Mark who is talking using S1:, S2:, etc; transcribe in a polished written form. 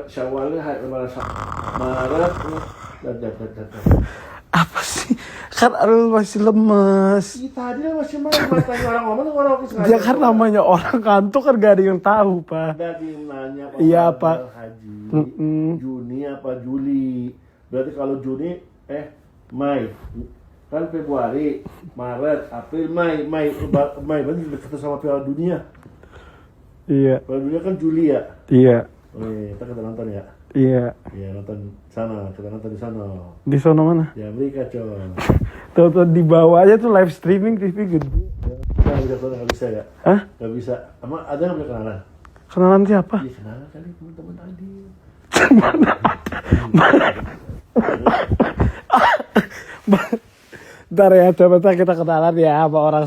S1: Syawal Maret.
S2: Apa sih? Kan Ariel masih lemes.
S1: Tadi masih matanya orang ngomong orang sengaja.
S2: Dia kan namanya orang kantuk kan gak ada yang tahu, Pak.
S1: Tadi nanya Pak.
S2: Iya, Pak.
S1: Haji. Juni apa Juli? Berarti kalau Juni Mei. Kan Februari, Maret, April, Mei berarti dekat sama Piala Dunia.
S2: Iya.
S1: Piala Dunia kan Juli ya?
S2: Iya.
S1: Kita nonton ya?
S2: Iya.
S1: Iya, nonton sana, kita nonton di sana.
S2: Di sono mana?
S1: Di Amerika, coy.
S2: Tuh di bawah aja tuh live streaming TV gede.
S1: Nggak bisa ya?
S2: Hah?
S1: Nggak bisa. Emang ada yang punya kenalan?
S2: Kenalan siapa?
S1: Iya, kenalan kali teman-teman tadi.
S2: Bentar ya, coba kita kenalan ya sama orang